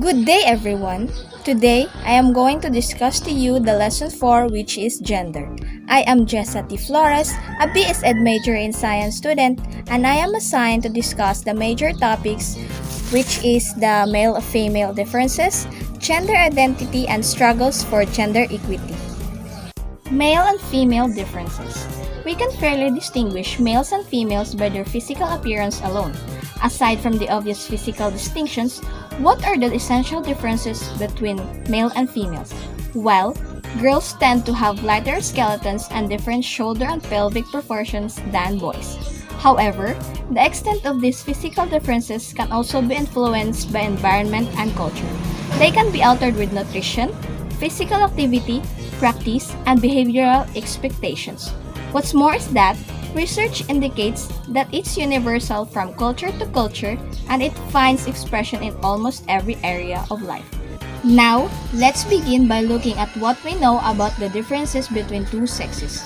Good day, everyone. Today, I am going to discuss to you the lesson 4, which is gender. I am Jezza Flores, a BS Ed major in science student, and I am assigned to discuss the major topics, which is the male-female differences, gender identity, and struggles for gender equity. Male and female differences. We can fairly distinguish males and females by their physical appearance alone. Aside from the obvious physical distinctions, what are the essential differences between male and females? Well, girls tend to have lighter skeletons and different shoulder and pelvic proportions than boys. However, the extent of these physical differences can also be influenced by environment and culture. They can be altered with nutrition, physical activity, practice, and behavioral expectations. What's more is that research indicates that it's universal from culture to culture and it finds expression in almost every area of life. Now, let's begin by looking at what we know about the differences between two sexes.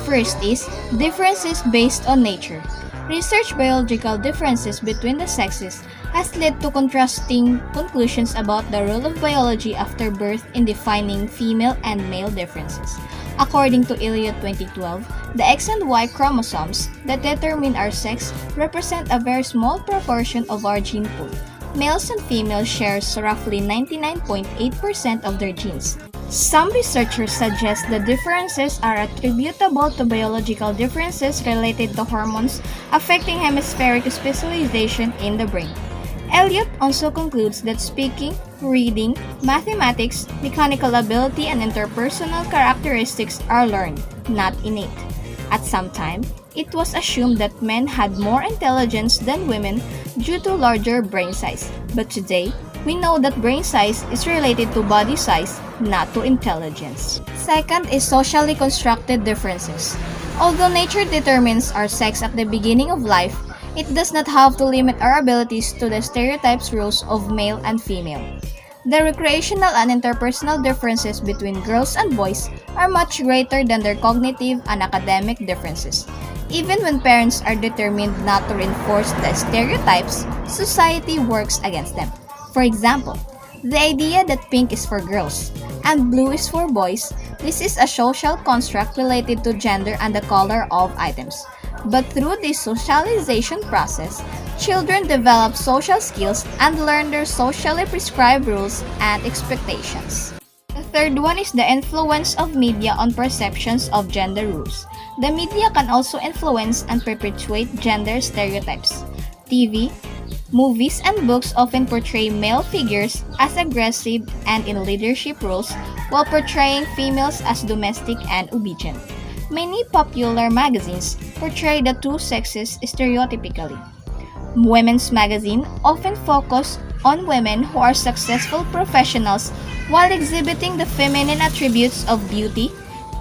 First is differences based on nature. Research biological differences between the sexes has led to contrasting conclusions about the role of biology after birth in defining female and male differences. According to Elliott 2012, the X and Y chromosomes that determine our sex represent a very small proportion of our gene pool. Males and females share roughly 99.8% of their genes. Some researchers suggest the differences are attributable to biological differences related to hormones affecting hemispheric specialization in the brain. Elliott also concludes that speaking, reading, mathematics, mechanical ability, and interpersonal characteristics are learned, not innate. At some time, it was assumed that men had more intelligence than women due to larger brain size, but today, we know that brain size is related to body size, not to intelligence. Second is socially constructed differences. Although nature determines our sex at the beginning of life, it does not have to limit our abilities to the stereotypes rules of male and female. The recreational and interpersonal differences between girls and boys are much greater than their cognitive and academic differences. Even when parents are determined not to reinforce the stereotypes, society works against them. For example, the idea that pink is for girls and blue is for boys, this is a social construct related to gender and the color of items. But through this socialization process, children develop social skills and learn their socially prescribed rules and expectations. The third one is the influence of media on perceptions of gender rules. The media can also influence and perpetuate gender stereotypes. TV, movies, and books often portray male figures as aggressive and in leadership roles while portraying females as domestic and obedient. Many popular magazines portray the two sexes stereotypically. Women's magazines often focus on women who are successful professionals while exhibiting the feminine attributes of beauty,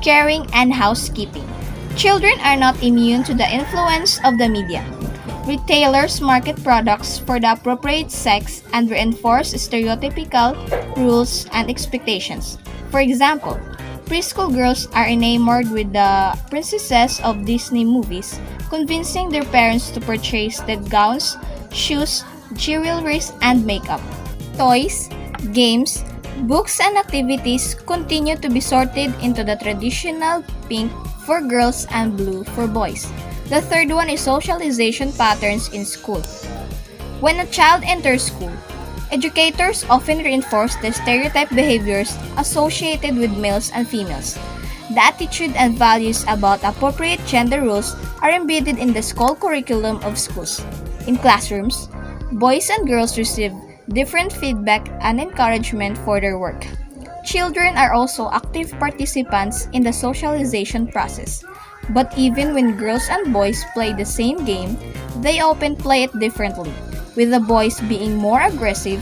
caring, and housekeeping. Children are not immune to the influence of the media. Retailers market products for the appropriate sex and reinforce stereotypical rules and expectations. For example, preschool girls are enamored with the princesses of Disney movies, convincing their parents to purchase the gowns, shoes, jewelry, and makeup. Toys, games, books, and activities continue to be sorted into the traditional pink for girls and blue for boys. The third one is socialization patterns in school. When a child enters school, educators often reinforce the stereotype behaviors associated with males and females. The attitude and values about appropriate gender roles are embedded in the school curriculum of schools. In classrooms, boys and girls receive different feedback and encouragement for their work. Children are also active participants in the socialization process. But even when girls and boys play the same game, they often play it differently, with the boys being more aggressive,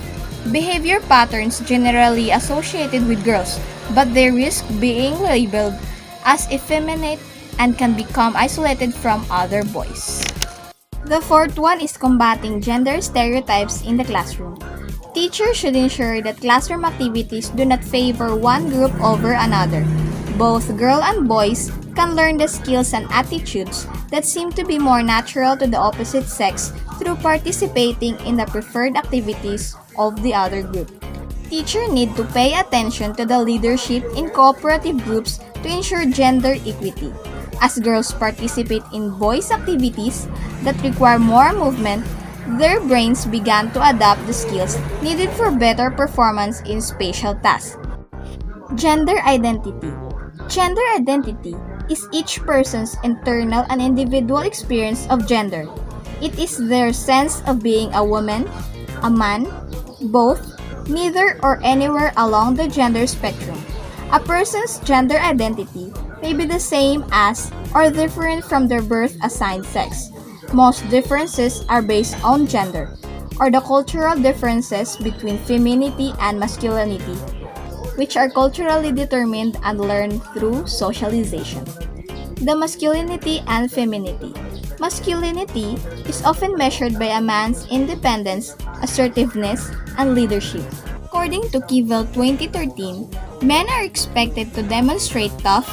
behavior patterns generally associated with girls, but they risk being labeled as effeminate and can become isolated from other boys. The fourth one is combating gender stereotypes in the classroom. Teachers should ensure that classroom activities do not favor one group over another. Both girls and boys can learn the skills and attitudes that seem to be more natural to the opposite sex through participating in the preferred activities of the other group. Teachers need to pay attention to the leadership in cooperative groups to ensure gender equity. As girls participate in boys' activities that require more movement, their brains began to adapt the skills needed for better performance in spatial tasks. Gender identity. Gender identity is each person's internal and individual experience of gender. It is their sense of being a woman, a man, both, neither, or anywhere along the gender spectrum. A person's gender identity may be the same as or different from their birth assigned sex. Most differences are based on gender, or the cultural differences between femininity and masculinity, which are culturally determined and learned through socialization. The masculinity and femininity. Masculinity is often measured by a man's independence, assertiveness, and leadership. According to Kivel 2013, men are expected to demonstrate tough,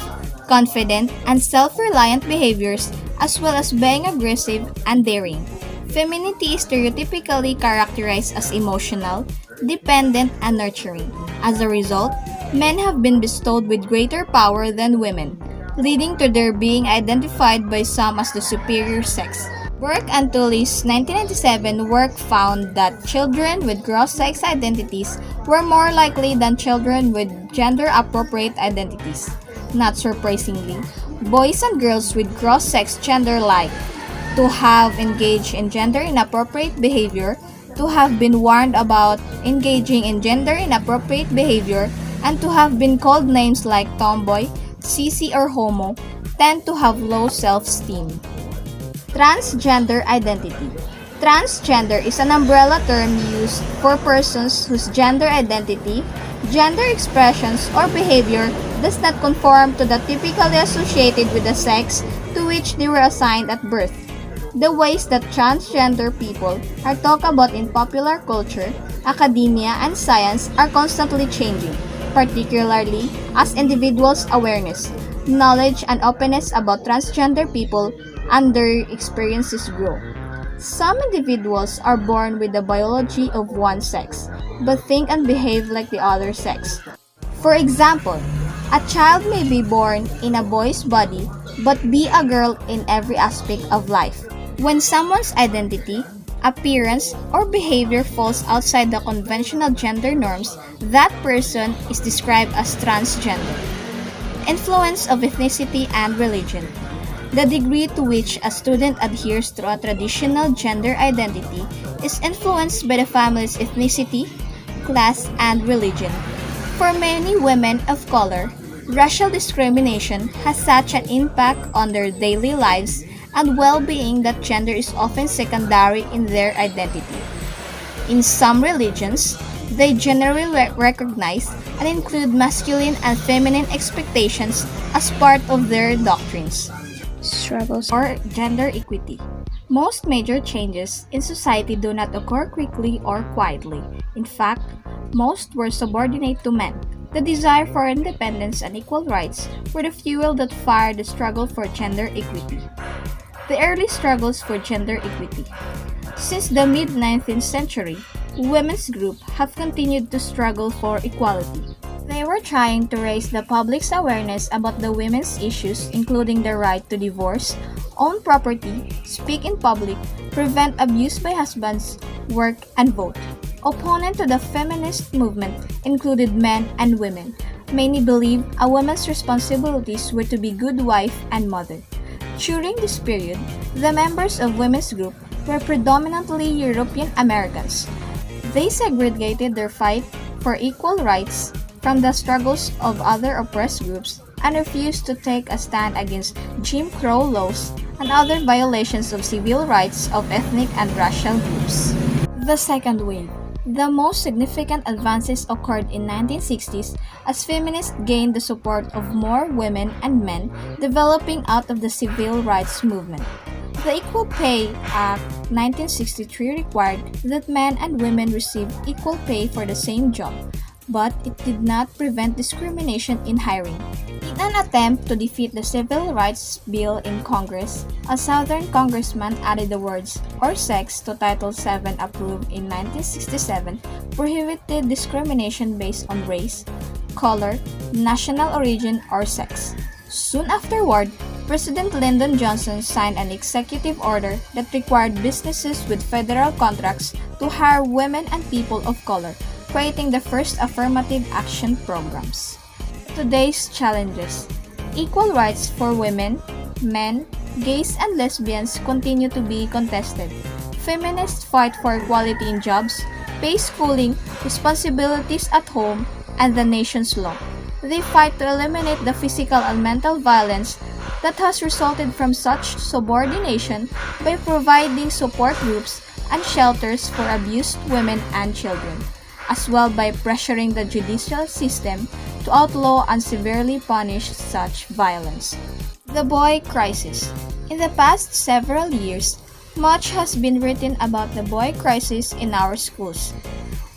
confident, and self-reliant behaviors as well as being aggressive and daring. Femininity is stereotypically characterized as emotional, dependent, and nurturing. As a result, men have been bestowed with greater power than women, leading to their being identified by some as the superior sex. Burke and Tully's 1997 work found that children with cross-sex identities were more likely than children with gender-appropriate identities. Not surprisingly, boys and girls with cross-sex gender-like to have engaged in gender-inappropriate behavior, to have been warned about engaging in gender-inappropriate behavior, and to have been called names like tomboy, sissy, or homo, tend to have low self-esteem. Transgender identity. Transgender is an umbrella term used for persons whose gender identity, gender expressions, or behavior does not conform to the typically associated with the sex to which they were assigned at birth. The ways that transgender people are talked about in popular culture, academia, and science are constantly changing, particularly as individuals' awareness, knowledge, and openness about transgender people and their experiences grow. Some individuals are born with the biology of one sex, but think and behave like the other sex. For example, a child may be born in a boy's body but be a girl in every aspect of life. When someone's identity, appearance, or behavior falls outside the conventional gender norms, that person is described as transgender. Influence of ethnicity and religion. The degree to which a student adheres to a traditional gender identity is influenced by the family's ethnicity, class, and religion. For many women of color, racial discrimination has such an impact on their daily lives and well-being that gender is often secondary in their identity. In some religions, they generally recognize and include masculine and feminine expectations as part of their doctrines. Struggles for gender equity. Most major changes in society do not occur quickly or quietly. In fact, most were subordinate to men. The desire for independence and equal rights were the fuel that fired the struggle for gender equity. The early struggles for gender equity. Since the mid-19th century, women's groups have continued to struggle for equality. They were trying to raise the public's awareness about the women's issues, including the right to divorce, own property, speak in public, prevent abuse by husbands, work, and vote. Opponents to the feminist movement included men and women. Many believed a woman's responsibilities were to be good wife and mother. During this period, the members of women's group were predominantly European Americans. They segregated their fight for equal rights from the struggles of other oppressed groups and refused to take a stand against Jim Crow laws and other violations of civil rights of ethnic and racial groups. The second wave. The most significant advances occurred in 1960s as feminists gained the support of more women and men developing out of the civil rights movement. The Equal Pay Act 1963 required that men and women receive equal pay for the same job. but it did not prevent discrimination in hiring. In an attempt to defeat the Civil Rights Bill in Congress, a Southern congressman added the words "or sex" to Title VII approved in 1967, prohibited discrimination based on race, color, national origin, or sex. Soon afterward, President Lyndon Johnson signed an executive order that required businesses with federal contracts to hire women and people of color, creating the first affirmative action programs. Today's challenges: equal rights for women, men, gays, and lesbians continue to be contested. Feminists fight for equality in jobs, pay, schooling, responsibilities at home, and the nation's law. They fight to eliminate the physical and mental violence that has resulted from such subordination by providing support groups and shelters for abused women and children, as well by pressuring the judicial system to outlaw and severely punish such violence. The boy crisis. In the past several years, much has been written about the boy crisis in our schools.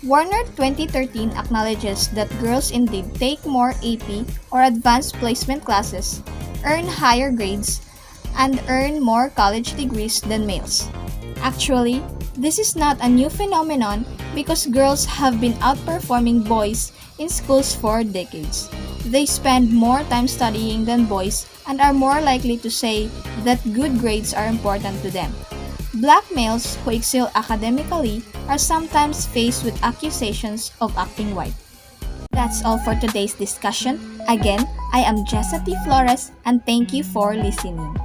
Warner 2013 acknowledges that girls indeed take more AP or advanced placement classes, earn higher grades, and earn more college degrees than males. Actually, this is not a new phenomenon because girls have been outperforming boys in schools for decades. They spend more time studying than boys and are more likely to say that good grades are important to them. Black males who excel academically are sometimes faced with accusations of acting white. That's all for today's discussion. Again, I am Jezza Flores and thank you for listening.